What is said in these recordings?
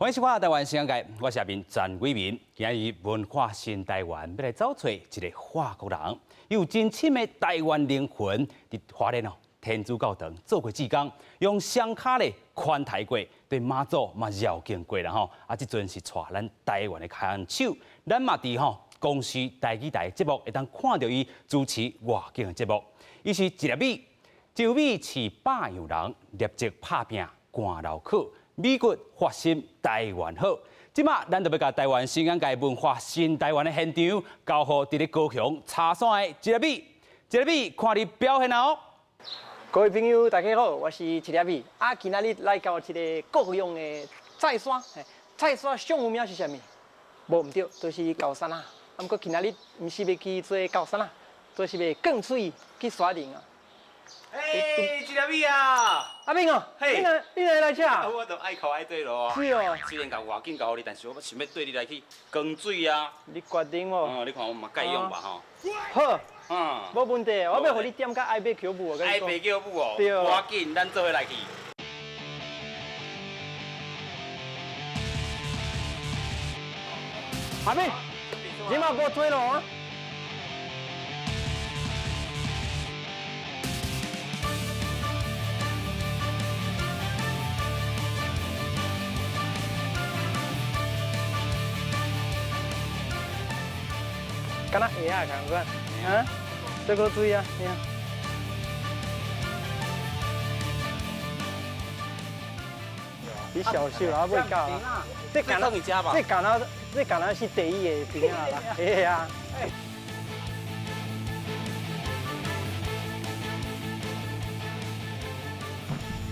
欢迎收看台湾新界，我是阿明詹伟民。今日文化新台湾要来找找一个华国人，有真深的台湾灵魂。伫花莲天主教堂做过志工，用双脚咧宽抬过，对妈祖嘛绕境过啦吼。啊，即阵是带咱台湾的牵手，咱嘛伫公司台语台节目会当看到伊主持外景的节目。伊是一粒米，就米饲百样人，立即拍拼赶牢口。 美国发心台湾好，即马咱就要甲台湾新眼界文化新台湾的现场交互伫咧高雄茶山的一粒米，一粒米看你表现哦。各位朋友，大家好，我是一粒米。今仔日来到一个高雄的菜山，菜山上有名是啥物？无唔对，就是高山啊。不过今仔日唔是要去做高山啊，就是要降水去山林啊。 一粒米啊！阿明哦，嘿你来吃？我都爱靠爱对咯。是哦。虽然甲外景交你，但是我想要对你来去降水啊。你决定哦。你看我嘛介用吧吼。好。无问题，我要互你点甲爱买球舞哦。爱买球舞哦。对。赶紧，咱做伙来去。阿明，你嘛无追咯啊？ 敢若鞋啊，同款，啊，这个水啊，你看。你小心啊，袂到啊！这敢若这敢若是第一个边啊啦，嘿啊！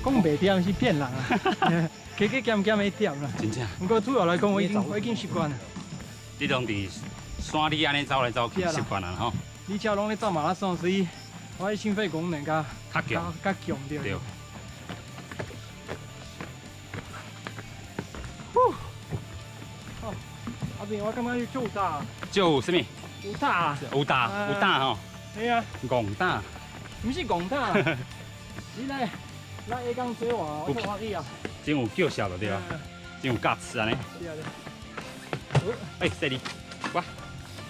讲袂点是骗人啊，加减减会点啦。真正。不过主要来讲，我已经习惯了。你拢伫山里安尼走来走去，习惯了吼。你家拢咧走马拉松，所以我的心肺功能较强对。对。阿平，我感觉就大。就什么？有大。有大吼。对啊。戆大。不是戆大。你来下港做我做你啊。真有叫嚣的对啊，真有价值安尼。是啊。哎，犀利，哇！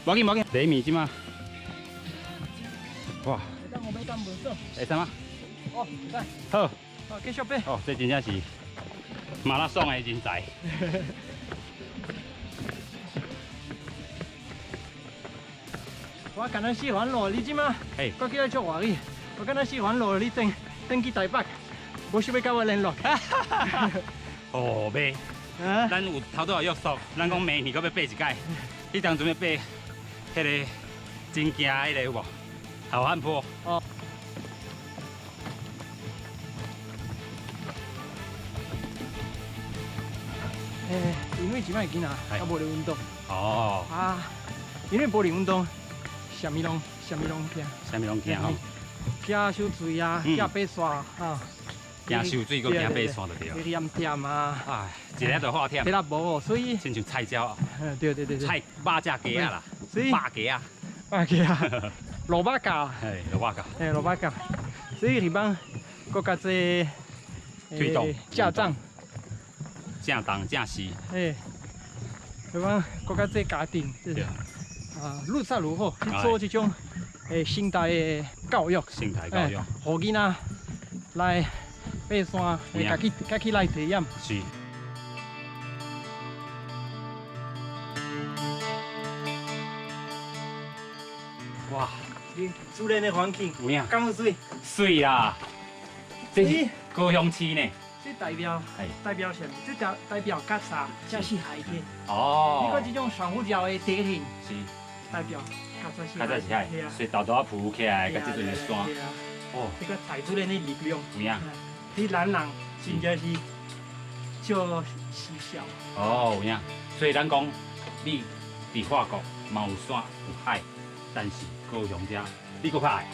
无紧，第一面即嘛，哇！会使吗？哦，来。好。好，继续飞。哦，这真正是马拉松的人才。我敢若喜欢路，你知吗？嘿。我叫你做外语，我敢若喜欢路，你登去台北，无想要甲我联络。哦，袂。咱有头拄有约束，咱讲明年搁要爬一届。你当阵要爬迄个真惊迄个有无？好汉坡。哦。因为即摆囡仔啊无咧运动。哦。啊，因为无咧运动，啥物拢惊。啥物拢惊吼。惊受罪啊，惊爬山啊。惊受水，搁惊爬山就对了。黏甜啊。哎，一日就好忝。体力无，所以亲像菜鸟啊。对。菜肉只鸡啊啦。所以。肉鸡啊。萝卜糕。嘿，萝卜糕。所以你帮国家这推动架涨。正当正是。哎，你帮国家这家庭。对。愈杀愈好，去做这种生态的教育。生态教育。互囡仔来。爬山，家己来体验。是。哇！自然的环境，有影？敢有水？水啦！这是高雄市呢。这代表什么？这代表角鲨，这是海天。哦。你看这种珊瑚礁的地形，是代表角鲨是海。所以豆豆浮起来，甲这阵的山。哦。这个大自然的力量。有影？你咱人真正是少稀少。哦，有影。所以咱讲，你伫法国嘛有山有海，但是高雄遮你搁较爱。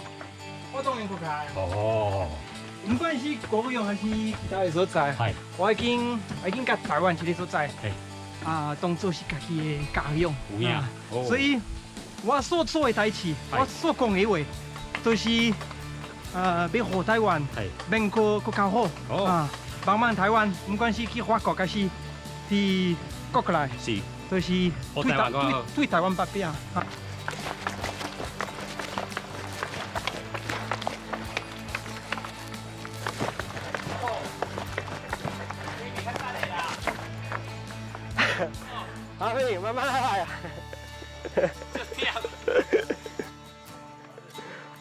我当然搁较爱。哦。不管是高雄还是哪个所在，我已经甲台湾一个所在，当做是家己的家乡。有影。所以，我所做的代志，我所讲的话，都是。要互台湾免搁较好啊！帮忙台湾，不管是去法国，还是伫国过来，是，就是我台湾讲好对台湾北边啊。阿飞，慢慢来啊。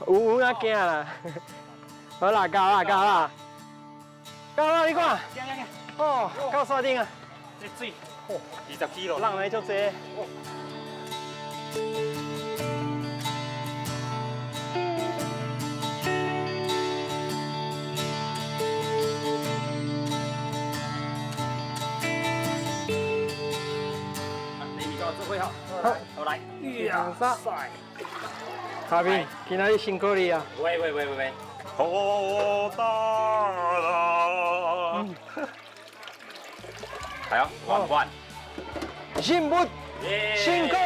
有影惊啦。好啦，到啦，到啦，到啦，你看。哦，到山顶啊。这水，20 kg，人来足济。好来，晒。阿斌，今仔日辛苦你啊！喂，好大啦！系啊，玩，幸福成功。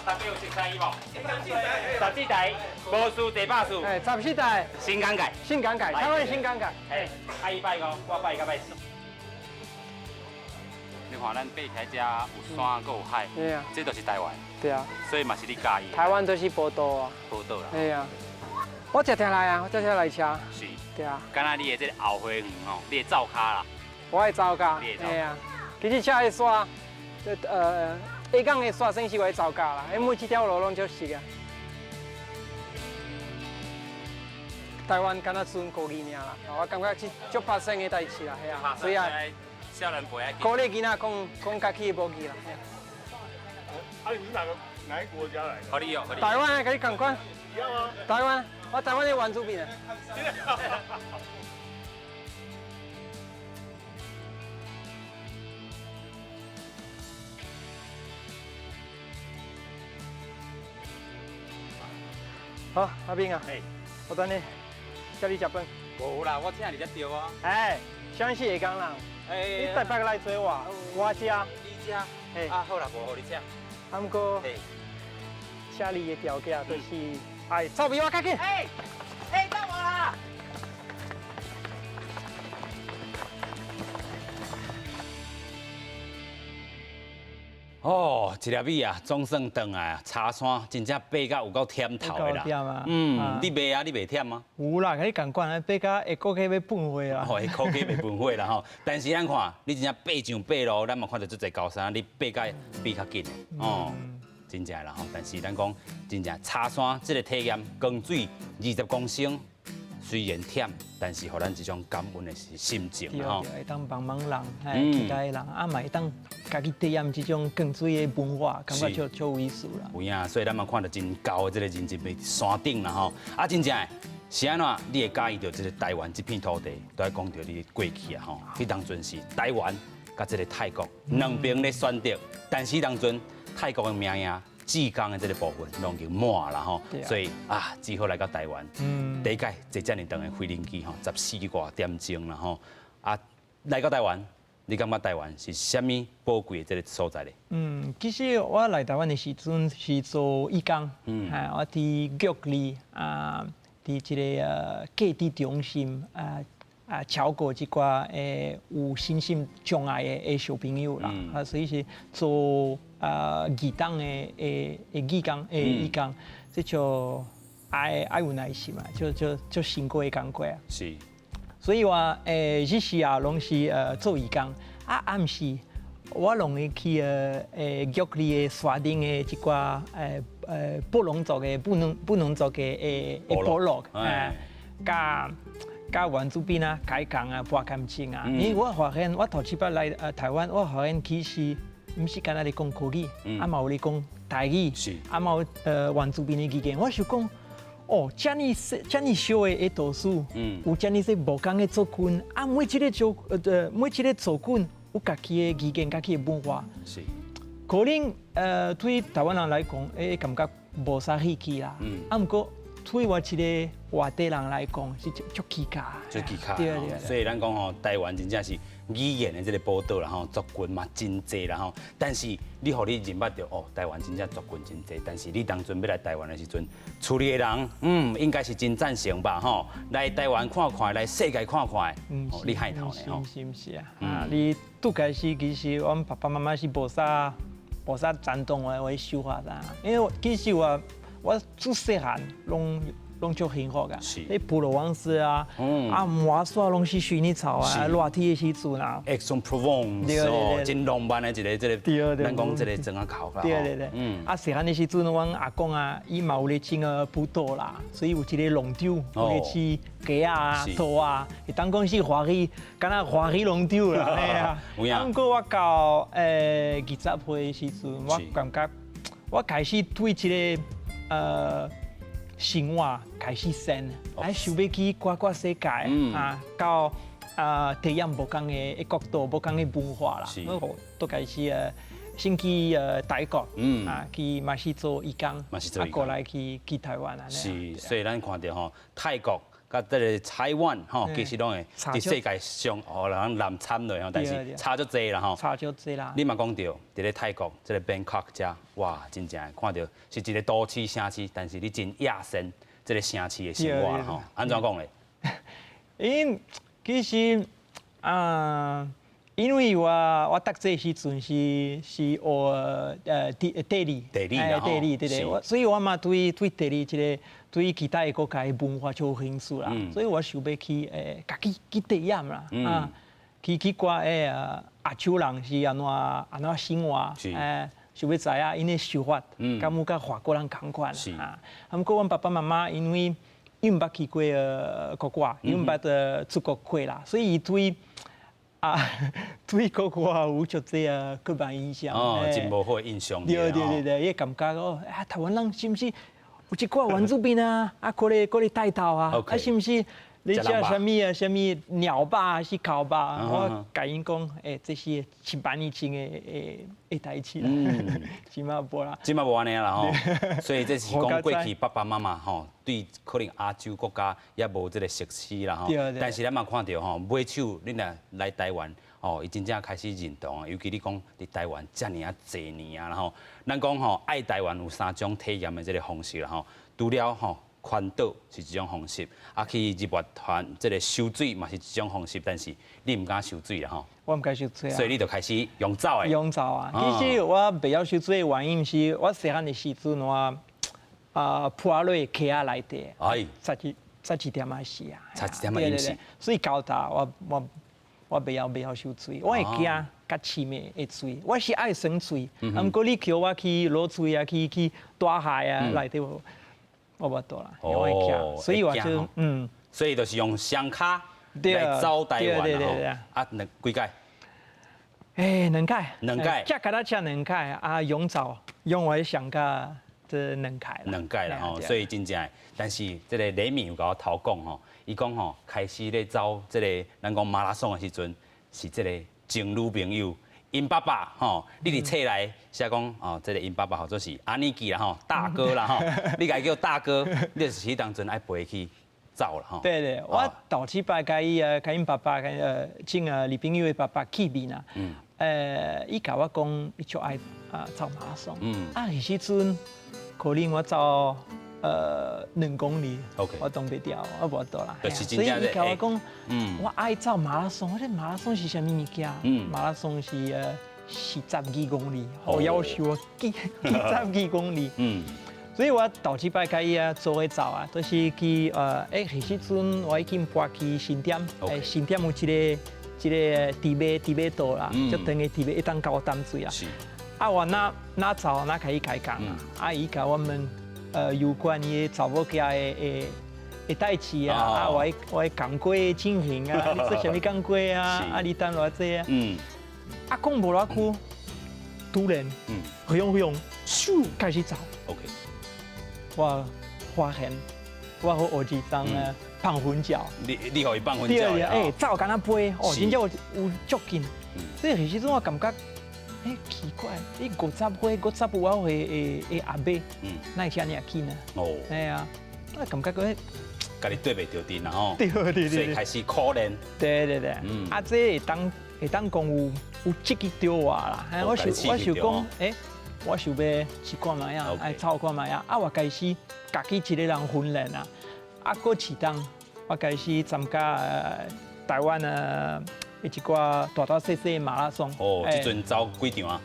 大家有食餐衣无？14台，无输第8输。哎，14台，新港界，新港界，台湾新港界。哎，伊拜5，我拜到拜4。你看咱爬起来遮有山，搁有海，对啊，这都是台湾，对啊，所以嘛是你介意。台湾都是宝岛啊。宝岛啦。对啊，我常常来啊，我常常来车。是。对啊，敢若你的这个后花园吼，你的灶骹啦，我会走噶。你会走对啊，其实车的刷，下港的刷算是会走噶啦，因为每一条路拢足熟啊。台湾敢若剩高二尔啦，我感觉是足拍生的代志啦，系啊，所以啊，少年辈啊，鼓励囡仔讲家己的母语啦。啊，你是哪一个国家来的？好你哦，好你。台湾啊，跟你同款。一样吗？台湾，我台湾的原住民啊。好，阿斌啊，我等你，叫你食饭。无啦，我请你才对啊。哎，相信会讲人，你台北来找我，我食。你食？嘿，啊好啦，无互你请。啊，不过，请你的条件就是，哎，臭比我较紧。哎，等我啦！哦，一粒米啊，总算转来啊！茶山真正爬甲有够忝头的啦。你袂啊？你袂忝吗？有啦，跟你共款，爬甲下个月要喷火啦。哦，下个月袂喷火啦吼。但是咱看，你真正爬上爬落，咱嘛看到足侪高山，你爬甲比较紧的哦。真正啦吼，但是咱讲真正茶山这个体验，光水20公升，虽然忝，但是互咱一种感恩的心情吼。对，会当帮忙人，其他的人，啊嘛会当家己体验这种光水的文化，感觉就有意思啦。有影，所以咱嘛看到真高的这个人真在山顶啦吼。啊，真正是安怎，你会介意到这个台湾这片土地，都要讲到你过去啊吼。迄当阵是台湾甲这个泰国两边咧选择，但是当阵泰国的名声。志工的这个部分拢已经满啦吼，所以啊，只好来到台湾。第一届坐这么长的飞行机吼，14多点钟啦吼。啊，来到台湾，你感觉台湾是虾米宝贵的这个所在咧？其实我来台湾的时阵是做义工，我伫局里啊，伫这个隔离中心照顾一寡有身心障碍的小朋友啦，所以是做义工的义工，这就爱有耐心嘛，就辛苦的工作啊。是。所以我日时啊，拢是做义工，暗时我拢会去局里的山顶的一寡布农族的部落，甲原住民啊，开工啊，博感情啊。因为我发现我头一摆来台湾，我发现其实唔是干那咧讲国语，嘛有咧讲台语，嘛有原住民的语言。我想讲，哦，遮尼小的图书，有遮尼些无共的族群，每一个族群有家己的语言、家己的文化。是。可能对台湾人来讲，感觉无啥稀奇啦。不过对我一个外地人来讲是足奇怪。就奇卡对对。所以咱讲吼，台湾真正是语言的这个宝岛啦吼，族群嘛真济啦吼。但是你互你认捌到哦，台湾真正族群真济，但是你当阵要来台湾的时阵，处理的人应该是真赞成吧吼，来台湾看看，来世界看看，哦，你海头呢吼。是唔是啊？啊，你拄开始其实阮爸爸妈妈是无啥赞同我想法啦，因为其实我自细汉拢足幸福噶，你普罗旺斯啊，麻耍拢是薰衣草啊，热天的时阵啊 ，Aix-en-Provence 哦，真浪漫的一个咱讲这个整个口啦。对，细汉的时阵，阮阿公啊，伊嘛有咧种葡萄啦，所以有一个龙舟，有咧饲鸡啊、兔啊，会当讲是欢喜，敢若欢喜龙舟啦，嘿啊。不过我到20岁的时阵，我感觉我开始对这个生活开始生，来想要去看世界啊，到体验不同的国度、不同的文化啦。我都开始先去泰国，去嘛是做义工，过来去台湾啊。是，所以咱看到吼，泰国甲这个台湾吼，其实拢会伫世界上互人难参落吼，但是差足济啦吼。差足济啦。你嘛讲到，伫咧泰国这个 Bangkok 遮，哇，真正看到是一个都市城市，但是你真野生这个城市的生活啦吼。安怎讲咧？其实因为我读这时阵是学地理对，所以我嘛对地理这个对其他的国家的文化就有兴趣啦，所以我想要去家己去体验啦，去看亚洲人是安怎生活，想要知影因的想法，敢有甲外国人同款啊？不过阮爸爸妈妈因为毋捌去过国外，因毋捌出国过啦，所以对国外有足济刻板印象，真无好印象。对，伊感觉台湾人是毋是有一寡原住民啊？过来带头啊？是毋是？你食什么鸟吧还是烤吧？我甲因讲，这是7、8年前的代志啦，即马无啦。即马无安尼啦吼，所以这是讲过去爸爸妈妈吼，对可能亚洲国家也无这个熟悉啦吼。但是咱嘛看到吼，买手你若来台湾哦，伊真正开始认同啊，尤其你讲伫台湾遮尔啊侪年啊，然后咱讲吼爱台湾有3种体验的这个方式啦吼，除了吼。环岛是一种方式，去日月潭这个收水嘛是一种方式，但是你唔敢收水啦吼。我唔敢收水啊。所以你就开始用走的。用走啊！其实我袂晓收水的原因是我细汉的时阵我破落溪仔内底，差一点仔死啊。差一点仔淹死。所以到大我袂晓收水，我会惊甲饲咩的水，我是爱生水，不过你叫我去落水啊，去大海啊内底。我无多啦，因为惊，所以我就所以就是用双脚来走台湾啦，几届？两届，这脚踏车2届啊，用我双脚这2届，2届啦吼，所以真正，但是这个李明有甲我头讲吼，伊讲吼开始咧走这个咱讲马拉松的时阵，是这个情侣朋友。因爸爸吼，你伫册内写讲哦，这个因爸爸或者是阿尼基啦吼，大哥啦吼，你家叫大哥，你就是迄当阵爱陪去走啦吼。对，我头一摆甲因爸爸请女朋友的爸爸见面啦。伊甲我讲，伊就爱走马拉松。迄时阵可能我走2公里，我挡袂掉，我无倒啦。所以伊甲我讲，我爱走马拉松。我说马拉松是啥物物件？马拉松是40几公里，我要求40几公里。所以我头一摆甲伊做伙走啊，都是去迄时阵我已经搬去新店，新店有一个地尾道啦，就等于地尾一当高淡水啊。我哪走哪可以开讲啊？伊甲我们有关于查某囝的代志啊，我的工作情形啊，你做啥物工作啊？你等偌济啊？讲无偌久，突然，飞扬，咻开始走。OK， 我发现我和儿子当放混脚。你互伊放混脚？对，走敢若飞，真正有足紧。所以其实我感觉。奇怪，你50岁、55岁的阿伯，哪会遐尔紧呢？我感觉个。家己对袂着阵，然后对，所以开始可怜。对，啊，这会当讲有积极着我啦。我想讲，我想要试看卖啊，操看卖啊。啊，我开始家己一个人训练啊，啊，过市当我开始参加台湾一寡大大小小的马拉松。哦，即阵走几场啊？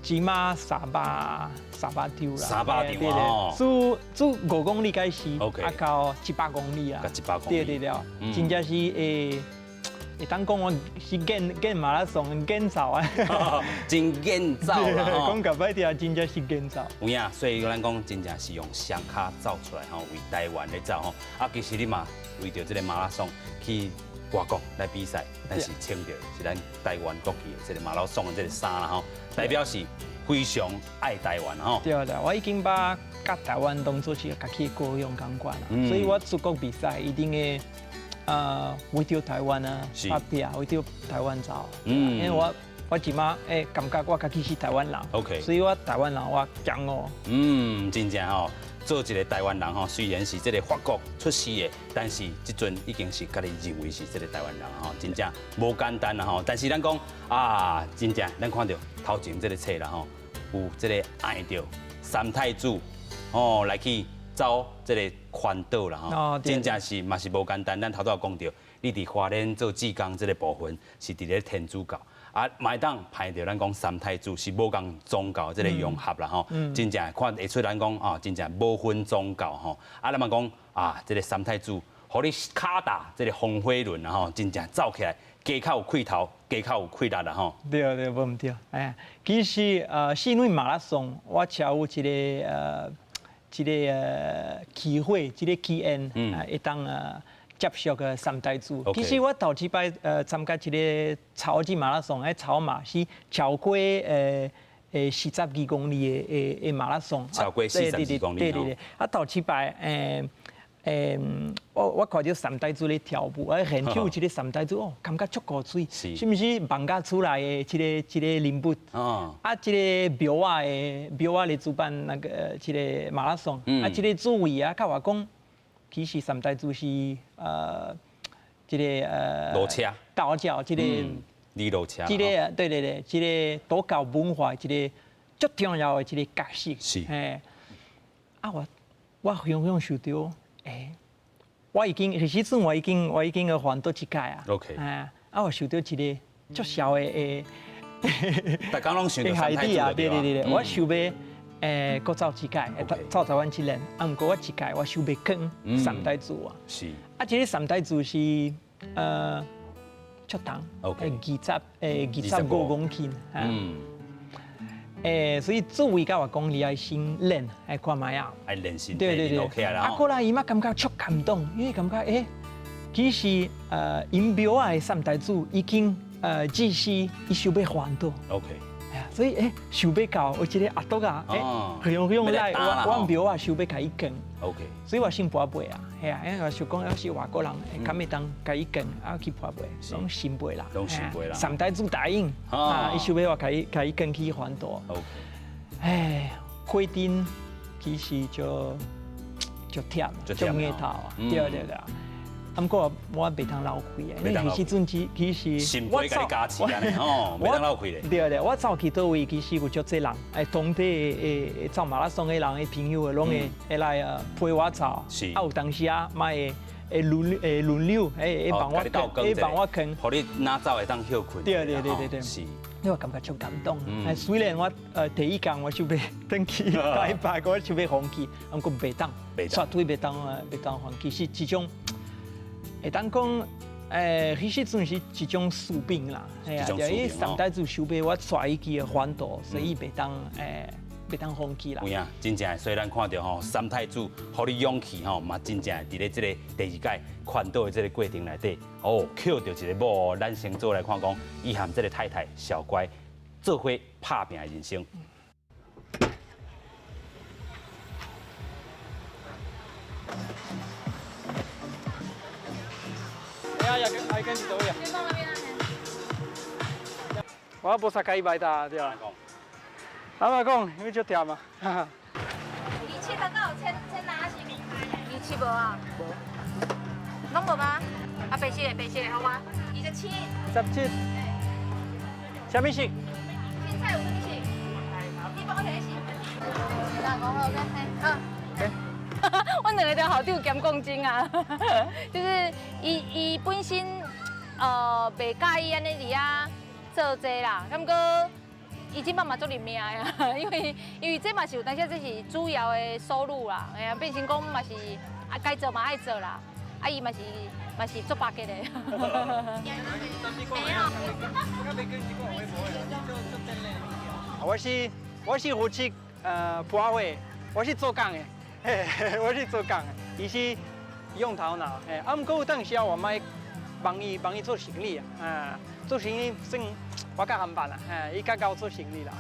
起码300场啦。300场哦。自5公里开始，啊到700公里啊。到700公里。对，真正是会当讲我是练马拉松练走啊。真练走啦吼。讲甲歹听，真正是练走。有影，所以咱讲真正是用双脚走出来吼，为台湾来走吼。啊，其实你嘛为着这个马拉松去外国来比赛，但是穿着是咱台湾国旗的这个马拉松的这个衫啦吼，代表是非常爱台湾吼。对，我已经把甲台湾当作是家己的故乡感觉啦，所以我出国比赛一定会为着台湾啊发表，为着台湾走。因为我即马感觉我家己是台湾人 ，OK， 所以我台湾人我骄傲。真正吼。做一个台湾人吼，虽然是这个法国出世的，但是即阵已经是家己认为是这个台湾人吼，真正无简单啦吼。但是咱讲啊，真正咱看到头前这个册啦吼，有这个爱着三太子哦来去走这个环岛啦吼，真正是嘛是无简单。咱头拄讲到，你伫花莲做志工这个部分是伫咧天主教。啊，买当排着咱讲三太子是无共宗教这个融合啦吼，真正看会出咱讲啊，真正无分宗教吼。啊，咱嘛讲啊，这个三太子，互你卡打这个风火轮啦吼，真正走起来，加较有气头，加较有气力啦吼。对，无唔对。其实是因为马拉松，我才有一个机会，一个机缘，会当接触个三太子。其实我头一摆参加一个超级马拉松，超马是超过42公里的马拉松。超过42公里。对。啊，头一摆我看到三太子咧跳舞，现场有一个三太子哦，感觉足高水，是毋是放假出来的一个人物？啊，一个庙仔咧主办那个一个马拉松，啊，一个主委啊，甲我讲。其实三太子是这个路车道教这个旅路车，这个对，这个道教文化这个最重要的一个角色。是我想受到我已经其实阵我已经个环岛一届啊。OK。我受到一个足小的大家拢想到三太子啊，对，我想要。搁走一届，走台湾一年，毋过我一届我想要跟三太子啊。是。这个三太子是出重，25公斤。所以作为甲我讲，你爱先练，爱看卖啊。爱练身体，练 OK 啦。过来伊嘛感觉足感动，因为感觉其实因庙仔的三太子已经只是伊想要环岛。OK。所以想要到有一个阿叔啊，用来我庙啊想要甲伊跟 ，OK， 所以我先跋杯啊，因为我想讲要是外国人，敢会当甲伊跟，去跋杯，拢先杯啦，三太子答应，伊想要我甲伊跟去环岛，规定其实就忝，就硬头啊，对。不过我袂当流气的，因为迄时阵其实我走，袂当流气的。对，我走去倒位，其实有足侪人，当地走马拉松的人的朋友，拢会来陪我走。是。有当时会轮流，帮我跟。互你哪走会当休困。对。是。因为我感觉足感动。虽然我第一天我想要登去拜拜，我想要放弃，不过袂当，绝对袂当放弃，是一种。会当讲，其实阵是一种宿命啦，因为三太子想要我带伊去环岛，所以袂当放弃啦。有影，真正虽然看到吼三太子，互你勇气吼，嘛真正伫咧这个第二届环岛的这个过程内底，捡到一个某，咱先做来看讲，伊含这个太太小乖，做伙拍拼的人生。还跟是倒位啊？我无啥介意买单对啊。老板讲，因为足忝啊。你切得到，切。是无啊？无。拢无吗？啊，白色的，白色的，好吗？27。17。什么色？青菜有什么色？你帮我睇一下。那讲好嘅，我两个都校长兼讲真啊，就是伊本身袂介意安尼伫遐做这啦，感觉伊即摆嘛做认命啊，因为这嘛是有当时这是主要的收入啦，哎呀，变成讲嘛是啊该做嘛爱做啦，啊伊嘛是做巴结的。我是负责普洱会，我是做工的，我是做工的，伊是用头脑，啊，不过有当时我卖帮伊做生意啊，做生意算我甲含办啦，伊甲我做生意啦。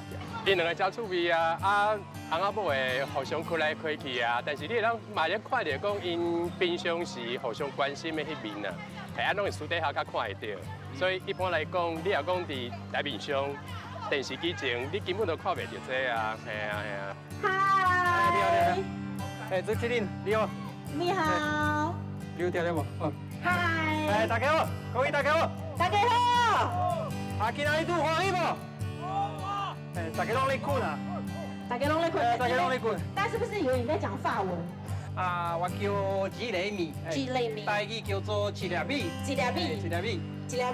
因两个真趣味啊，啊，翁仔某会互相开来开去啊，但是你当嘛咧看到讲因平常时互相关心的迄面啊，安拢会私底下较看会到，所以一般来讲，你若讲伫台面上。电视机前，你根本都看袂到这啊，系啊系啊。嗨，你好，主持人你好。你好。你有听到无？嗨。大家好，各位大家好。大家好。啊，今仔日拄欢喜无？大家拢咧困啊。大家拢咧困。大家拢咧困。大家是不是以为你在讲法文？啊，我叫吉雷米。吉雷米。台语叫做吉列米。吉列米。吉列米。吉列米。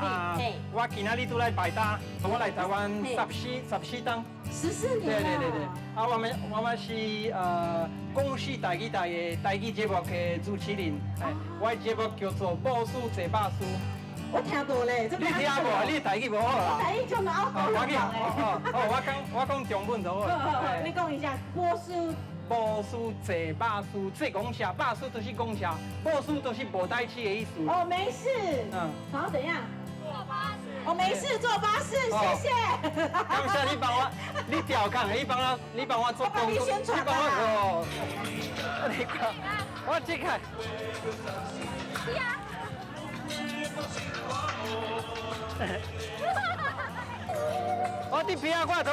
我今仔日拄来摆搭，我来台湾14档。14年了。对。啊，我们是公视台语台的台语节目的主持人。我的节目叫做《报数坐巴士》。我听过嘞，你听无？你台语无好啦。台语就蛮好讲的。我讲中文就好。你讲一下，报数坐巴士，坐公车，巴士就是公车，报数就是无代志的意思。哦，没事。然后怎样？坐巴士。哦，没事，坐巴士，谢谢。感谢你帮我，你调侃，你帮我做工作，我帮你宣传啦。你看，我这个。我啲皮啊，挂头。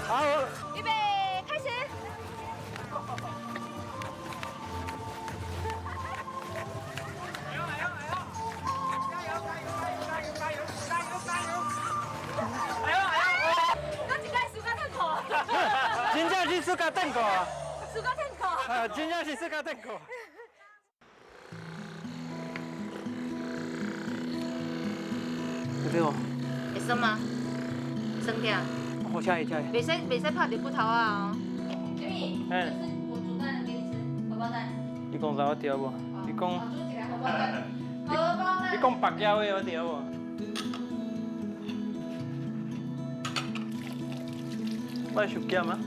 好。预备，开始。真正是暑假等过啊！暑假等过。真正是暑假等过。对哦。会酸吗？酸掉。好吓一跳。袂使拍着骨头啊！这里，这是我煮蛋给你吃，荷包蛋。你讲啥我对无？你讲。我煮一个荷包蛋。荷包蛋。你讲白椒的我对无？我是咸啊。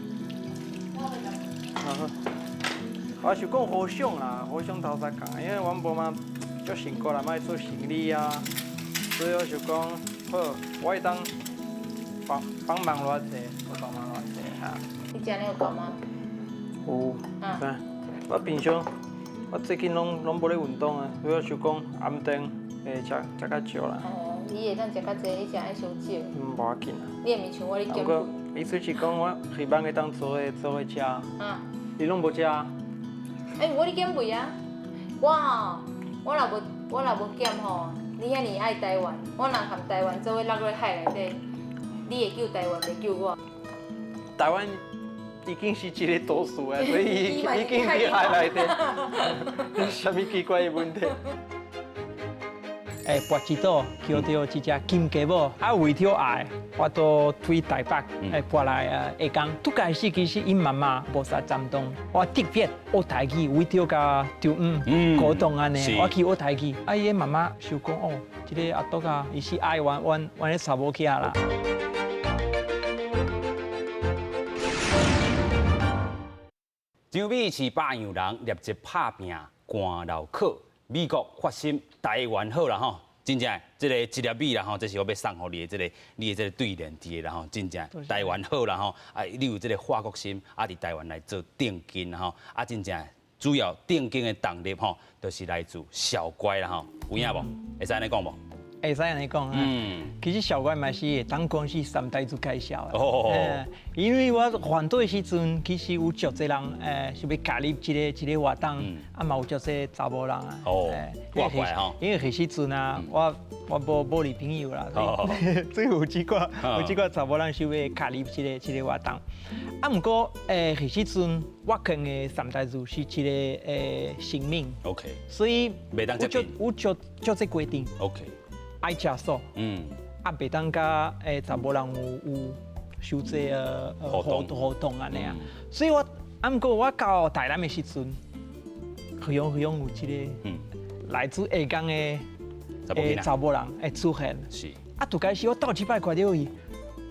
我是讲好想啦，好想头先讲，因为阮无嘛足辛苦啦，卖做生意啊，所以我就讲好，我会当帮忙偌济，我帮忙偌济哈。你今日有搞吗？有，啥？我平常我最近拢无咧运动啊，所以我就讲暗顿会食较少啦。哦，你会当食较济，你食爱伤少。无要紧啊。你会毋像我咧减肥？意思是讲我希望会当做伙食。啊。你拢无食啊？我咧减肥啊！我若无减吼，你遐尼爱台湾，我若含台湾做伙落去海内底，你会救台湾，袂救我。台湾已经是一个都市啊，所以已经厉害来的。什么奇怪的问题？博智岛叫到这只金鸡母，为着爱，我都推台北，搬来下港。拄开始其实因妈妈无啥赞同，我特别学台语，为着甲中高中安尼，我去学台语。伊个妈妈就讲哦，这个阿叔啊，伊是爱阮个查某囝啦。张美是百样人立即拍拼赶牢考。美国发生台湾好啦吼，真正这个一粒米啦吼，这是我要送给你的这个对联题啦吼，真正台湾好啦吼，你有这个化国心，伫台湾来做定根啦吼，真正主要定根的动力吼，就是来自小乖啦吼，有影无？会使安尼讲无？会使安尼讲啊。其实小怪嘛是会当讲是三代祖介绍的。因为我反对时阵，其实有足侪人想要加入一个活动，啊嘛有足侪查某人啊。怪怪吼。因为迄时阵啊，我无女朋友啦，所以有几个查某人想要加入一个活动。啊，毋过迄时阵我坑的三代祖是一个生命。OK。所以有足这规定。OK。爱食素。啊，袂当甲查某人有受这活动安尼啊。所以我毋过我到台南的时阵，有一个来自下港的查某人出现。是。啊，拄开始我到一摆看到伊。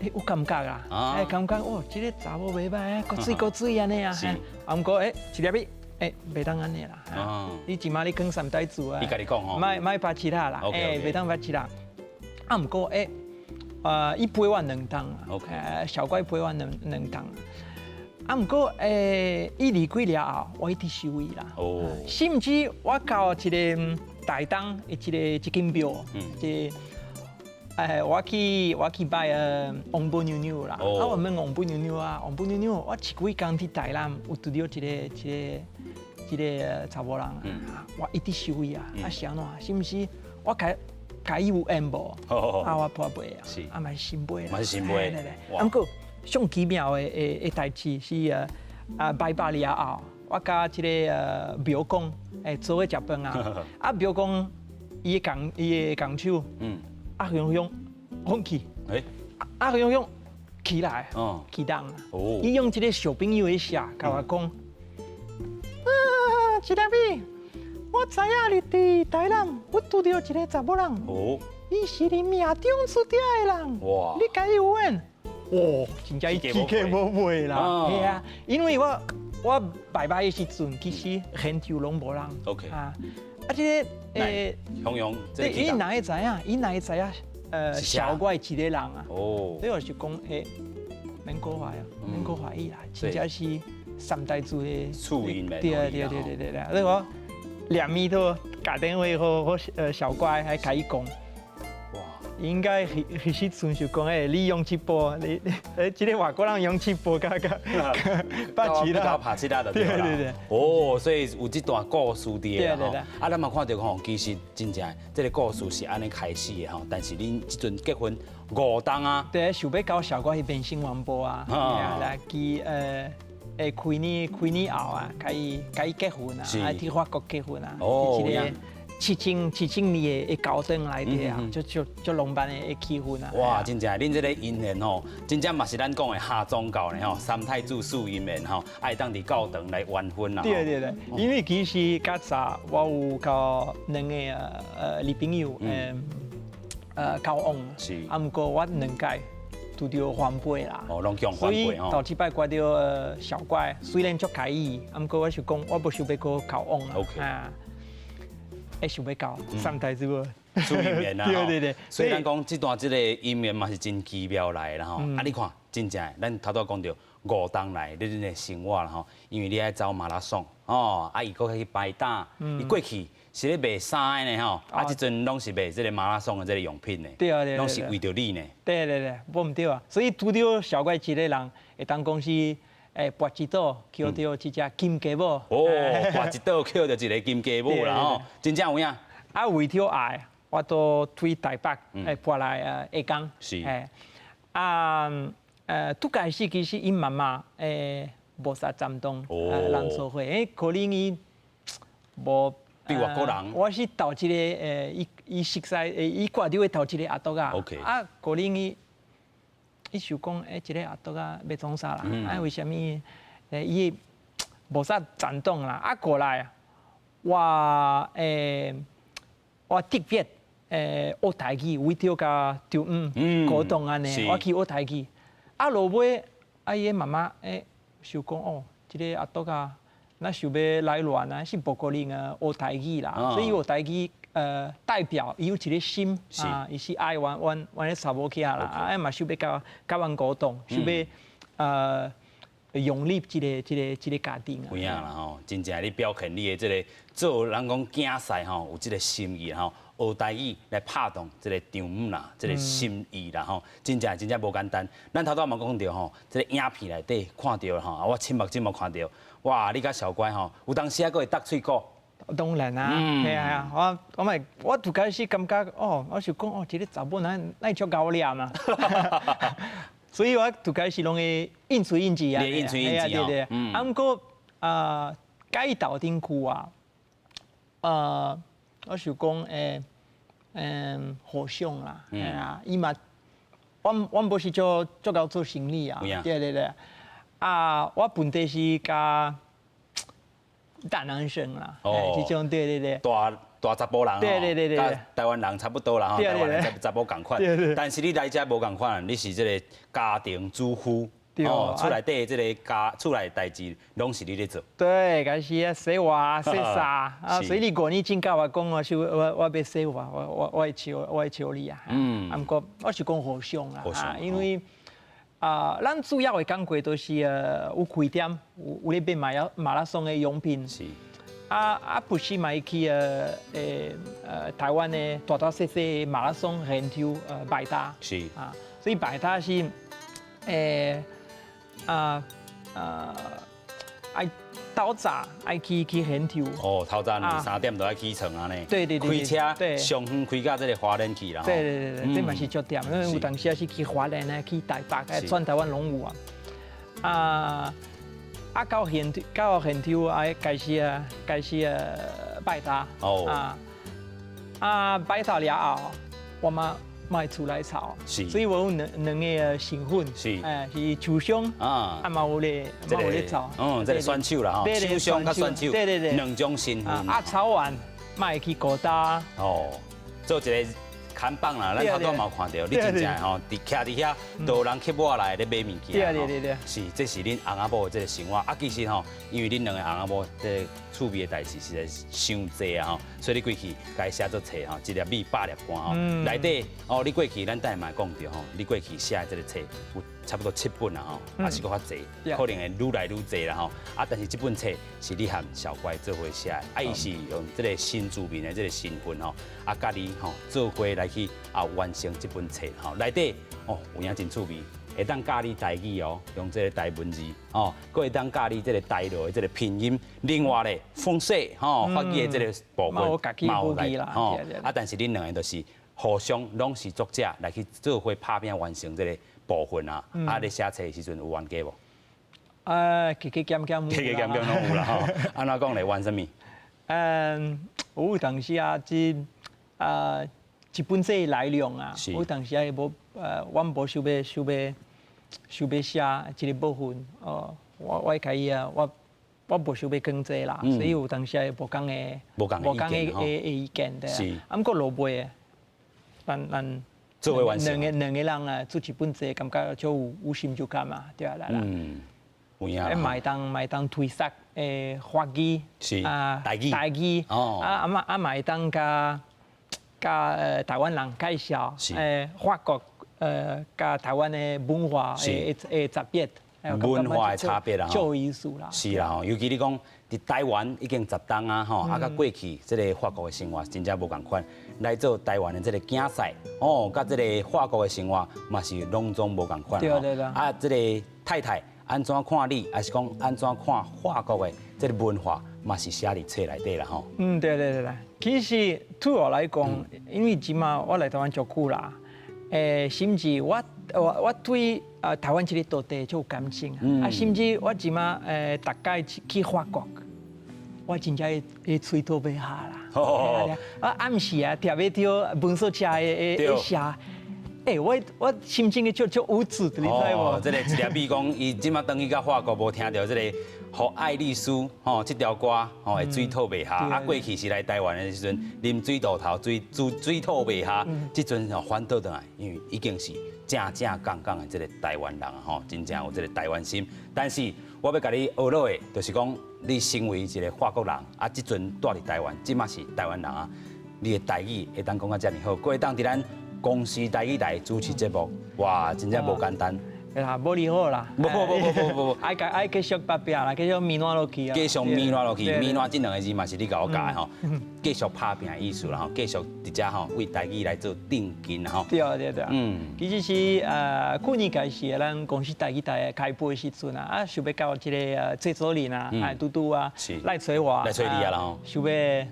有感觉啦，感觉哦，这个查某袂歹，个水安尼啊，啊，毋过一粒米，袂当安尼啦。你即马你讲三代祖啊，你家己讲吼，莫拍其他啦，袂当拍其他。啊，毋过伊陪我2档啊，小怪陪我2档。啊，毋过伊离开了后，我一直收伊啦。甚至我到一个台东一间庙，我去拜王母娘娘啦，我问王母娘娘啊，王母娘娘，我前几工去台南有拄到一个查某人啊，我一直收伊啊，是安怎？是毋是我甲伊有缘无？啊，我破杯啊，啊，嘛是新杯啦，嘛是新杯。啊，毋过上奇妙的代志是拜拜了后，我甲一个庙公做伙食饭啊，啊，庙公伊的工手。啊，用放弃，啊，用起来，起动啊！伊用一个小朋友的写，甲我讲，一粒米，我知影你伫台南，我拄到一个查某人，伊是你命中注定的人，你甲伊有缘，真正伊记个无袂啦，係啊，因为我拜拜的时阵，其实现场拢无人，OK 啊。啊，这个雄雄，伊哪会知影？伊哪会知影？小怪一个人啊。所以我就讲，免过怀啊，免过怀疑啦，真正是三代祖的厝因面。对。所以我2米多打电话和小怪还甲伊讲。应该迄时阵就讲你用七步，即个外国人用七步，甲拍其他的对啦。所以有这段故事伫吼。啊，咱嘛看到吼，其实真正这个故事是安尼开始的吼。但是恁即阵结婚5档啊，对，想要搞小怪迄边新王波啊，来去开年后啊，甲伊结婚啊，去法国结婚啊，一个。7年的高登来的啊，就浪漫的气氛啊！哇，真正恁这个姻缘吼，真正嘛是咱讲的下宗教呢吼，三太子四姻缘吼，爱当伫高登来完婚啦。对，因为其实较早我有交2个女朋友，交往，啊，毋过我2届拄着反背啦。拢强反背吼。所以到即摆遇到小怪，虽然足介意，啊，毋过我想讲，我无想要搁交往啦。OK。想要搞三代子无？出姻缘啦，对。所以咱讲这段姻缘嘛是真奇妙来啦吼。啊，你看，真正咱头拄讲到5档来你的生活啦吼，因为你爱走马拉松哦，啊伊搁去摆档，伊过去是咧卖衫的呢吼，啊即阵拢是卖这个马拉松的这个用品呢，对，拢是为着你呢。对，无毋对啊，所以拄着小怪一个人会当讲是。跋一岛捡到一只金鸡母，跋一岛捡到一个金鸡母啦吼，真正有影。啊，为着爱，我都推台北，搬来下港。是。拄开始其实因妈妈无啥赞同，人做伙，可能伊无。比外国人。我是头一个伊熟悉伊挂着的头一个阿伯啊。OK。啊，可能伊想讲，一个阿伯啊，要创啥啦？为什么？伊无啥赞同啦。啊，过来，我特别学台语，为着甲中高中安尼，我去学台语。啊，落尾伊妈妈想讲哦，一个阿伯啊，那想要来乱啊，是不可能学台语啦。所以学台语。代表伊有一个心啊，伊是爱阮的查某囝啦，嘛想要甲阮沟通，想要融入这个家庭啊。有影啦吼，真正你表现你的这个做人讲竞赛吼，有这个心意吼，学台语来拍动这个丈母啦，这个心意啦吼，真正无简单。咱头嘛讲到吼，这个影片内底看到吼，我亲目看到，哇，你甲小乖吼，有当时还佫会搭喙鼓。当然啊，系啊，我拄开始感觉哦，我想讲哦，这个查某那足高粱嘛。所以我拄开始拢会应嘴应字啊，应嘴应字哦。对。啊，不过街道顶区啊，我想讲互相啦，系啊，伊嘛，我无是做搞做生意啊，对。啊，我本地是甲大男生啦，这种对。大查甫人对，甲台湾人差不多啦吼，台湾人查甫共款。但是你来遮无共款，你是这个家庭主妇，厝内底这个厝内代志拢是你咧做。对，开始啊，洗碗、洗衫啊，所以你5年前甲我讲，我要洗碗，我会笑你啊。啊，不过我是讲互相啦，因为咱主要的工作都是有开店，有咧卖马拉松的用品。是。不是买去台湾的大小小马拉松研究摆搭是所以摆搭是爱透早爱去研究哦，透早2、3点都爱起床啊呢。对，开车上远开到这个花莲去啦。对，这嘛是足点，因为有当时是去花莲啊，去台北，全台湾拢有啊。到现场开始摆搭摆搭了后，我嘛会出来炒，所以我有两个成分，是手香嘛有咧炒，这个选手啦吼，手香甲选手，对，两种成分。炒完嘛会去高搭做一个看板啦，咱头拄嘛有看到，你真正吼，徛伫遐，都有人吸我来咧买物件对，是，这是恁翁仔某的这个生活。其实吼，因为恁两个翁仔某这趣味的代志实在伤济啊吼，所以你过去该写做册吼，一粒米8粒汗吼，内底你过去咱等下嘛讲到吼，你过去写的这个册有差不多7本啦吼，也是搁较济，可能会愈来愈济啦吼。但是这本册是你和小乖做伙写的，伊是用这个新住民的这个身份吼，甲你吼做伙来去完成这本册吼，内底有影真趣味。会当教你台语用这个台文字佫会当教你这个台语的这个拼音。另外咧，风水法语的这个部分嘛有来但是恁两个都是互相拢是作者来去做伙拍拼完成这个部分啊。你写册的时阵有冤家无？加减拢有啦吼。安怎讲咧？冤什么？有当时一本册内容有当时我无想要写一个部分我开伊我无想要更济啦，所以有当时无讲的意见的。是。不过落尾咱做伙完成。两个人做一本册，感觉就有成就感嘛，对啦。有影。买当推广法语台语买当甲台湾人介绍法国甲台湾的文化的差别，文化的差别啦，就有意思啦。是啦吼，尤其你讲伫台湾已经10冬啊吼，甲过去这个法国的生活真正无共款，来做台湾的这个竞赛甲这个法国的生活嘛是拢总无共款吼。这个太太安怎看你，还是讲安怎看法国的这个文化，嘛是写伫册内底啦吼。对。其实对我来讲，因为即马我来台湾足久啦，甚至我对台湾这个土地就有感情甚至我即马大概去法国，我真正会嘴吐袂下啦。暗时听要到文书车的声。我心情个就无助，你知无？这个一粒米讲，伊即马等于到法国无听到这个。和爱丽丝这条歌会水吐袂下，过去是来台湾的时阵，啉水倒头，水吐袂下，即阵反倒转来，因为已经是正杠的这个台湾人真正有这个台湾心。但是我要甲你学落的，就是讲你身为一个法国人即阵住伫台湾，即马是台湾人你的台语会当讲到遮尔好，过会当伫咱公司台语台主持节目，哇，真正无简单。对啦，无离好啦。不，爱继续拍拼啦，继续面烂落去啊。继续面烂落去，对面烂这两个字嘛是你甲我教的吼，继续拍拼的意思啦吼，继续伫遮吼为台语来做定根吼。对啊。其实是去年开始，咱公司台开播的时阵啊，想要搞这个制作人啊，嘟嘟啊，来找我，来找你啊啦吼，想要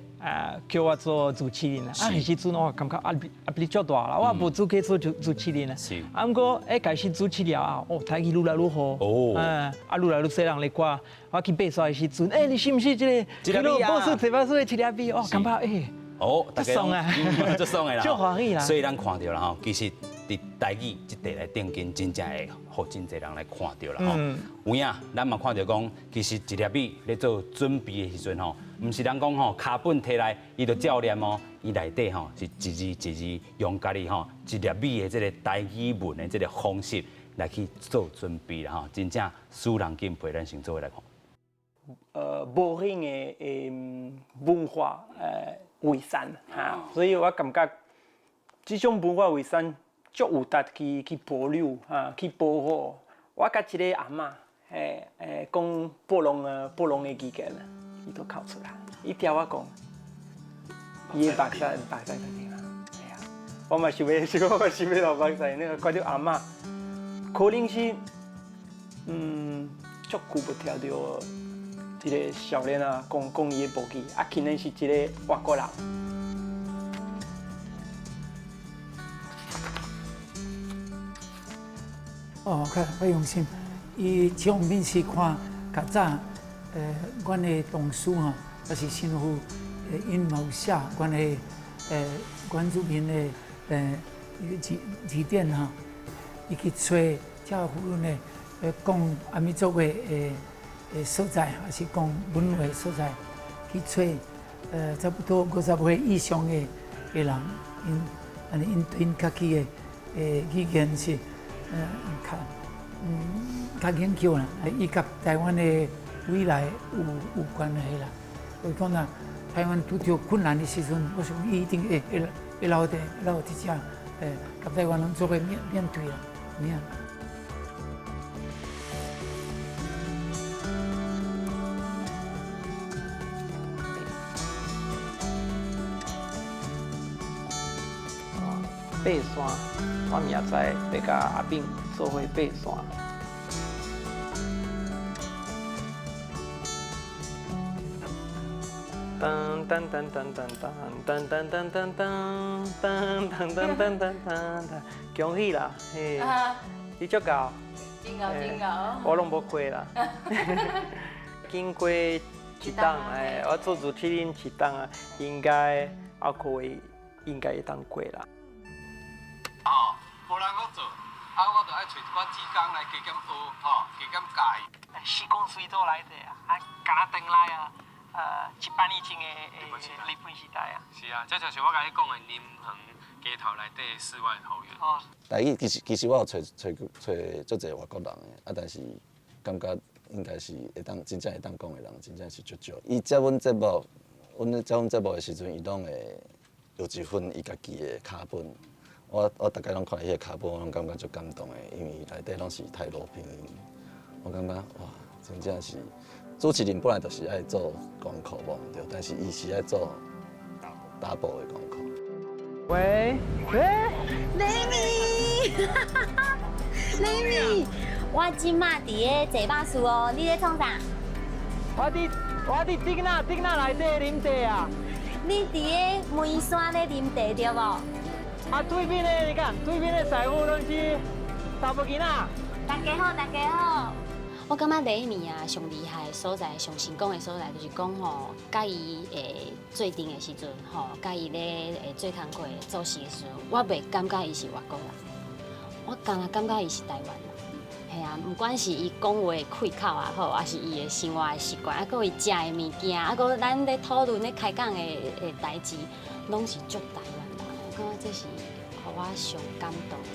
叫我做主持人啊。迄时阵我感觉压力足大啦，我无资格做主持人啊。是。不过开始主持了啊，台语愈来愈好。哦。愈来愈多人来看。我去爬山的时阵，你是不是这个报数台北市的七粒米？感觉大家爽啊，足爽的啦，足欢喜啦。所以咱看到啦吼，其实伫台语这地来定根，真正会互真侪人来看到啦吼。有影，咱嘛看到讲，其实一粒米咧做准备的时阵吼，唔是咱讲吼卡本摕来，伊就照念哦，伊内底吼是一字用家己吼一粒米的这个台语文的这个方式来去做准备啦吼，真正使人敬佩，咱先做伙来看。无形的文化遗产哈，所以我感觉这种文化遗产足有值去保留去保护。我甲一个阿嬷，讲布隆的语言，伊都考出来，伊听我讲，伊的目屎在听啦。哎呀，我嘛想要流目屎，那个看到阿嬷，可能是足久无听到。一个少年啊，讲伊的母语，可能是一个外国人。较用心。伊从面试看，较早，阮的同事吼，就是新妇，因嘛有写阮的，阮主编的，字典吼，伊去找遮妇人的，讲阿弥陀佛的所在，还是讲文化所在，去找差不多50岁以上的人，因家己的语言是较研究啦，伊甲台湾的未来有关系啦。所以讲啦，台湾拄着困难的时阵，我想伊一定会留伫遮，甲台湾人做个面对啦，咩？爬山，我明仔载要甲阿炳做伙爬山。噔噔噔噔噔噔噔噔噔噔噔噔噔噔噔，恭喜啦！嘿，你足够，真够，我拢无过啦。经过一档，我做主持人一档啊，应该后课应该会当过啦。无人好做，我就爱找一寡志工来加减学，加减教。施工随做来者啊，敢若转来啊，7、8年前的日本时代啊。是啊，这就是我甲你讲的林恒街头内底室外校园。台语其实我有找足侪外国人的，但是感觉应该是真正会当讲的人，真正是足少。伊接阮节目的时阵，伊拢会有一份伊家己的卡本。我大概拢看伊个卡本，我拢感觉足感动的，因为内底拢是泰罗拼音。我感觉哇，真正是主持人本来就是爱做功课无毋对，但是伊是爱做 double 的功课。喂，雷米，雷米，我即马伫个坐巴士哦，你咧创啥？我伫顶那内底啉茶啊。你伫个梅山咧啉茶对无？对面的你看，对面的师傅拢是查某囡仔。大家好，大家好。我感觉雷米啊，上厉害的所在，上成功的所在，就是讲吼，甲伊做阵的时阵，吼，甲伊咧做工课做事的时阵，我袂感觉伊是外国人，我干感觉伊是台湾人。系啊，不管是伊讲话的开口也好，还是伊的生活的习惯，还佫伊食的物件，还佫咱咧讨论咧开讲的代志，拢是足台湾人。我感觉这是互我上感动的。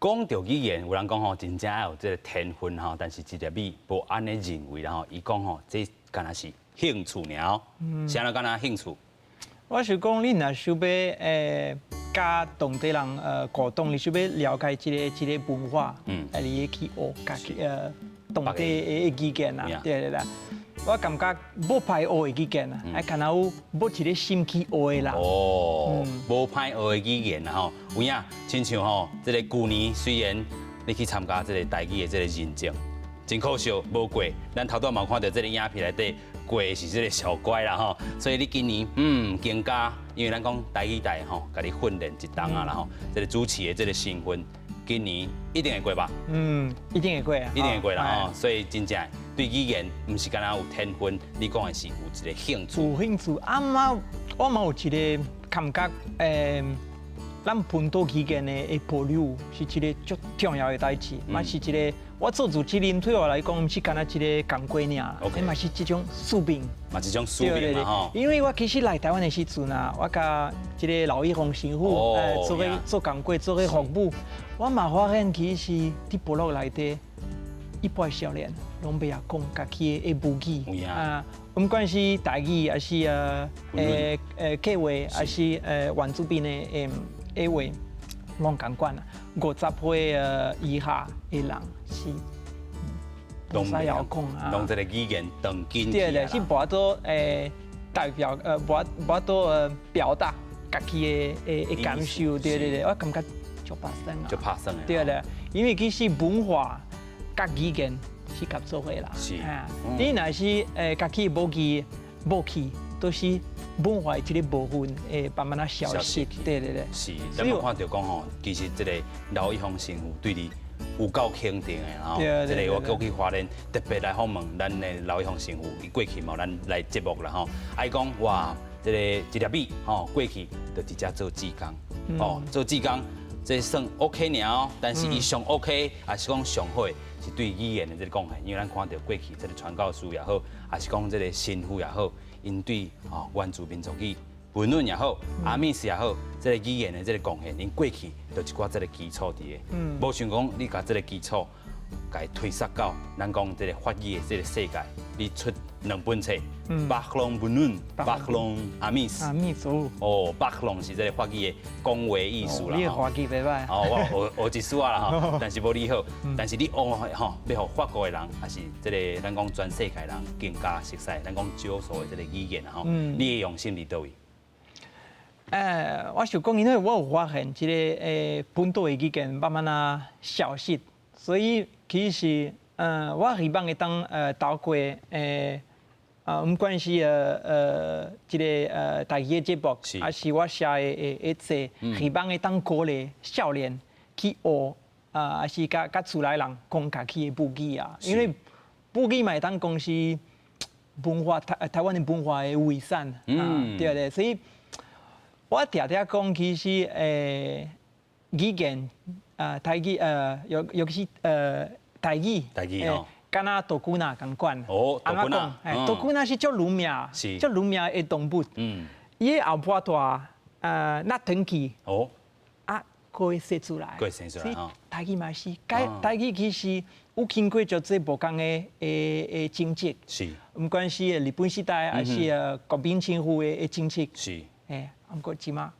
讲到语言，有人讲吼，真正要有这个天分吼，但是一粒米无安尼认为啦吼。伊讲吼，这敢若是兴趣尔，啥人敢若兴趣？我是讲，你若想要甲当地人沟通，你想要了解这个文化，你去学家己当地的语言啊，对啦。我感觉无歹学的语言啊，还敢若有一个心去学的啦。哦，无歹学的语言啦吼，有影，亲像吼，这个旧年虽然你去参加这个台语的这个认证，真可惜无过。咱头段嘛看到这个影片内底过的是这个小乖啦吼，所以你今年更加，因为咱讲台语台吼，甲你训练一档啊啦吼，这个主持的这个身份，今年一定会过吧？一定会过啊，一定会过啦吼，所以真正。对语言，唔是干那有天分，你讲的是有一个兴趣。有兴趣啊嘛，我嘛有一个感觉，咱本土语言的保留是一个足重要的代志，嘛是一个我做主持人对我来讲，唔是干那一个工作尔，嘛是一种使命。嘛，一种使命嘛吼。因为我其实来台湾的时阵啊，我甲一个老一红师傅做工作，做个服务，我嘛发现其实伫部落内底，一般少年。拢袂晓讲家己的母语啊，不管是台语还是客话，还是原住民的话，拢共款啊。50岁以下的人是拢使晓讲啊。拢这个语言当紧对对，是无多代表无多表达家己的感受，对对对，我感觉就拍生啊。就拍生的。对对，因为其实文化甲语言。是合作的啦，是你若是家己母语无去，都是文化的一个部分，慢慢啊消失。对对对。是，咱们看到讲吼，其实这个老一方师傅对你有够肯定的，然后这个我过去花莲特别来访问咱的老一方师傅，伊过去嘛咱来节目啦吼，爱讲哇，这个一粒米吼过去就直接做技工，哦做技工，这算 OK 尔哦，但是伊上 OK 还是讲上好。是对语言的这个贡献，因为咱看到过去这个传教士也好，还是讲这个神父也好，因对原住民族语、文论也好、阿美斯也好，这个语言的这个贡献，因过去就一寡这个基础伫的。无想讲你把这个基础，甲伊推塞到咱讲这个法语的这个世界，你出2本册，巴克隆文论、巴克隆阿美斯。阿美斯哦，巴克隆是这个法语的讲话艺术啦。你华语袂歹。哦，我学一丝啊啦吼，但是无你好。但是你学吼，要互法国的人，还是这个咱讲全世界人更加熟悉咱讲少数的这个语言吼。你的用心伫倒位？我想讲，因为我有发现这个本土的语言慢慢啊消失，所以其实我希望会当透过不管是这个台语的节目，还是我写的册，希望会当鼓励少年去学，还是甲厝内人讲家己的母语啊，因为母语嘛会当讲是文化台湾的文化的遗产，对对，所以我常常讲，其实语言台语尤其是台语哦。敢若杜姑那共款，哦，杜姑那，杜姑那是足有名，足有名的动物。伊后半段那天气，可会生出来。所以台语嘛是，台语其实有经过足侪无共的政策，是，不管是日本时代还是国民政府的政策，是，不过即马。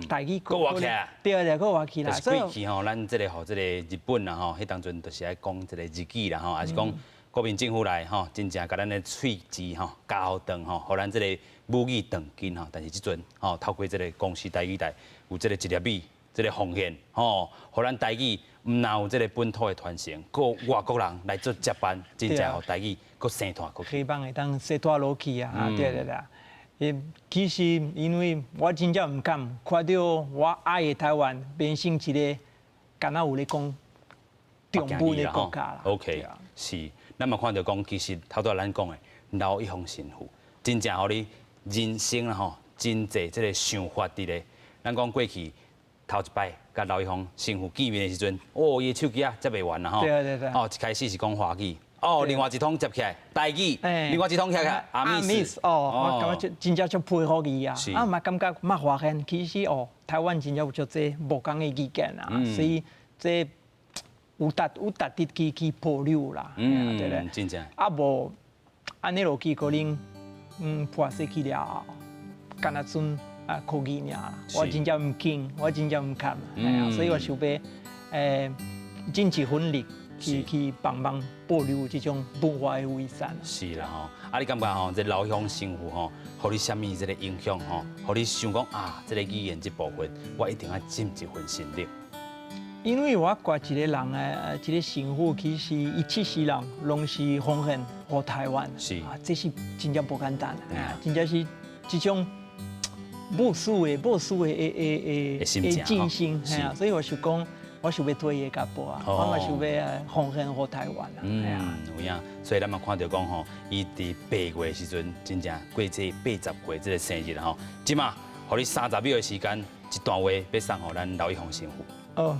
台语搁活起来，对对，搁活起来。所以过去吼，咱这个吼，这个日本啦吼，迄当阵就是爱讲这个日语啦吼，还是讲国民政府来吼，真正甲咱的喙齿吼交长吼，互咱这个母语长进吼。但是即阵吼，透过这个公司台语台有这个一粒米，这个奉献吼，互咱台语唔但有这个本土的传承，搁外国人来做接班，真正互台语搁生团过去。希望会当生团落去啊！对对对。其实，因为我真正唔敢看到我爱的台湾变成一个敢若有咧讲中文的国家啦。OK， 是，咱嘛看到讲，其实头拄咱讲的老一方神父，真正互你人生啦吼，真济这个想法伫咧。咱讲过去头一摆甲老一方神父见面的时阵，伊手机啊接袂完啦吼。对对对。一开始是讲华语。另外一通接起来台语，另外一通起来阿美斯，我感觉真正足配合伊啊，嘛感觉嘛发现其实台湾真正有足侪无共的意见啊，所以这有达得去保留啦，对咧，真正。啊无安尼落去可能破死去了后，干那阵科技尔啦，我真正唔惊，我真正唔看，所以我想要尽一份力去帮忙保留这种文化的遗产。是啦吼，啊你感觉吼，这老乡生活吼，互你什么这个影响吼？互你想讲啊，这个语言这部分，我一定要尽一份心力。因为我觉一个人一个生活其实一切世人拢是奉献给台湾，是这是真正不简单，真正是这种无私的精神，所以我想讲，我想要推个脚步啊，我嘛想要奉献给台湾啊，有影，所以咱嘛看到讲吼，伊伫8月的时阵，真正过这80岁这个生日吼，即嘛，互你30秒的时间，一段话要送给咱刘一峰师傅。哦。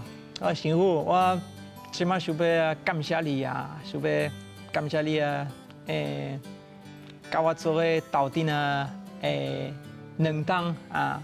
师傅，我即马想要感谢你啊，想要感谢你啊，教我做个斗阵啊2档啊，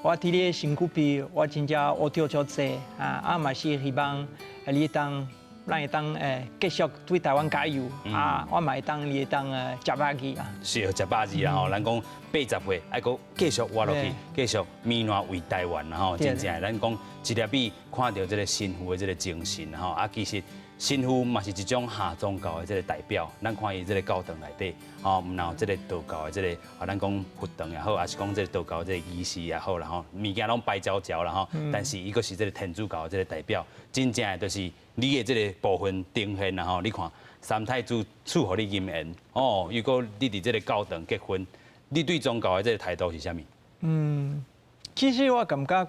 我伫你身躯边，我真正学到足济啊，嘛是希望咱会当继续对台湾加油啊，我嘛会当你会当食饱去啊。是食饱去啦吼，咱讲80岁，还佫继续活落去，继续闽南为台湾啦吼，真正咱讲一粒米看到这个神父的这个精神吼，啊其实神父嘛是一种下宗教的这个代表，咱看伊这个教堂内底，吼，唔然后这个道教的这个咱讲佛堂也好，还是讲这个道教这个仪式也好啦吼，物件拢摆焦焦啦吼，但是伊佫是这个天主教的这个代表，真正的就是你的这个部分呈现啦吼，你看三太子赐予你金言，哦，如果你伫这个教堂结婚，你对宗教的这个态度是啥物？其实我感觉，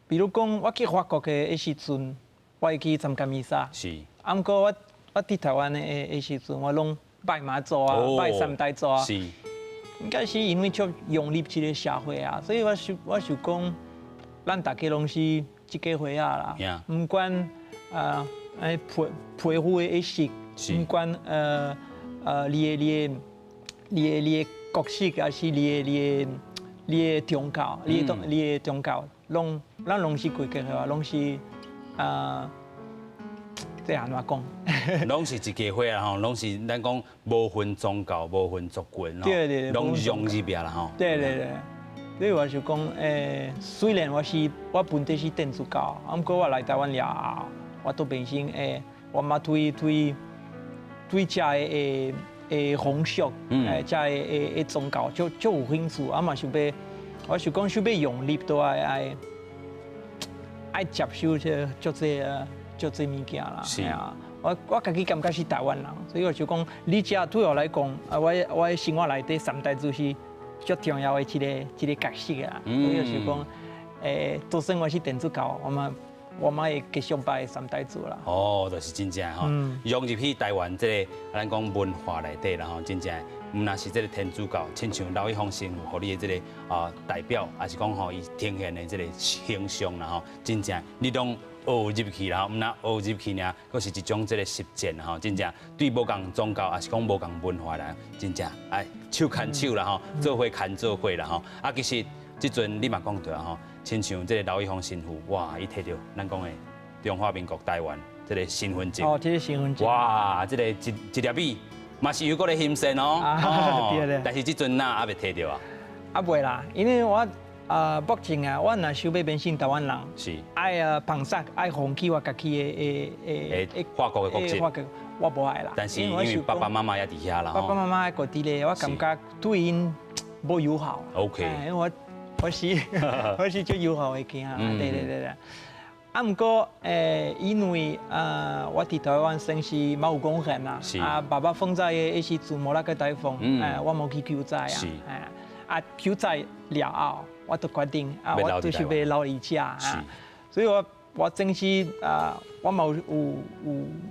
比如讲我去法国的时阵，我会去参加弥撒。是。啊，毋过我伫台湾的时阵，我拢拜妈祖啊，拜三大祖啊。是。应该是因为足融入这个社会啊，所以我想讲，咱大家拢是一家伙啊啦。唔管皮肤的色，唔管你的国色，还是你的宗教，你的宗教，咱拢是规家伙啊，拢是这安怎讲？拢是一家伙啦吼，拢是咱讲无分宗教、无分族群吼，拢融入呀啦吼。对，所以我想讲，虽然我本地是天主教，不过我来台湾了后，我都变成我嘛对这的风俗，这的宗教就有兴趣，嘛我想讲想要用力都爱接受就这物件啦。是啊，我家己感觉是台湾人，所以我就讲，你这对我来讲，我的生活内底三大就是最重要的一个角色啊。所以我就讲，就算我是天主教，我嘛会继续拜三大主啦。哦，就是真正吼，融入去台湾这个咱讲文化内底啦吼，真正唔那是这个天主教，亲像刘一峰师傅，互你的这个代表，还是讲吼伊呈现的这个形象啦吼，真正你拢学入去啦，唔那学入去尔，佫是一种这个实践吼，真正对无共宗教，还是讲无共文化啦，真正手牵手啦吼，做伙牵做伙啦吼，其实即阵你嘛讲对啊吼。亲像这个刘一峰神父，哇，伊摕到咱讲的中华民国台湾这个身份证。哦，这个身份证。哇，这个一粒米，嘛是有个咧欣赏哦。对咧。但是即阵哪还未摕到啊？未啦，因为我目前我若想要变成台湾人，是爱绑萨爱放弃我家己的法国的国籍。我无爱啦。但是因为爸爸妈妈也伫遐啦。爸爸妈妈在各地咧，我感觉对因无友好。OK。因为我是最友好的囝啊，对。不过因为我伫台湾算是蛮有贡献啦。爸爸风灾的时阵无那个台风，我冇去救灾啊。救灾了后，我就决定我就是要留伫遮啊。所以我真是我嘛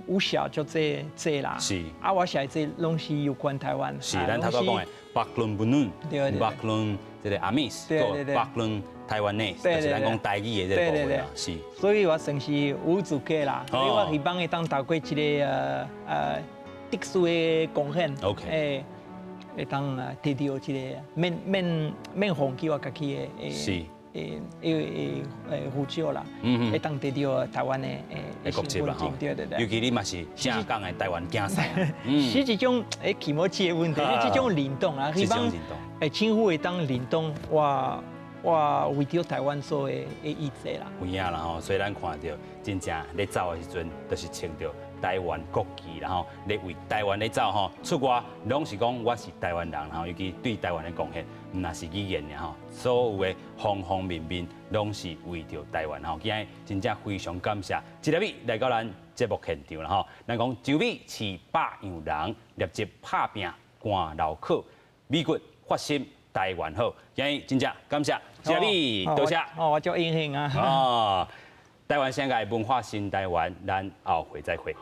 有写足这啦。是。我写这拢是有关台湾。是，咱头先讲的巴伦本嫩，巴伦。这个阿米斯，巴伦台湾内，就是咱讲台语的这个部分啦，是。所以我算是有资格啦，所以我希望会当透过一个特殊的贡献 ，OK，会当摕到一个免放弃我家己护照啦，会当得到台湾的国籍啦吼。对对对。尤其你嘛是正港的台湾竞赛，是一种气模气的问题，这种灵动啊，希望政府会当灵动，我为着台湾所的意志啦。有影啦吼，所以咱看到真正咧走的时阵，就是穿着台湾国旗啦吼，咧为台湾咧走吼，出外拢是讲我是台湾人吼，尤其对台湾的贡献，唔那是语言尔吼，所有的方方面面拢是为着台湾吼。今日真正非常感谢一粒米来到咱节目现场啦吼，咱讲周米是百样人，立即拍拼赶牢口，美国发心台湾好，今日真正感谢一粒米，多谢。我叫英雄啊。哦，台湾现在文化新台湾，咱后会再会。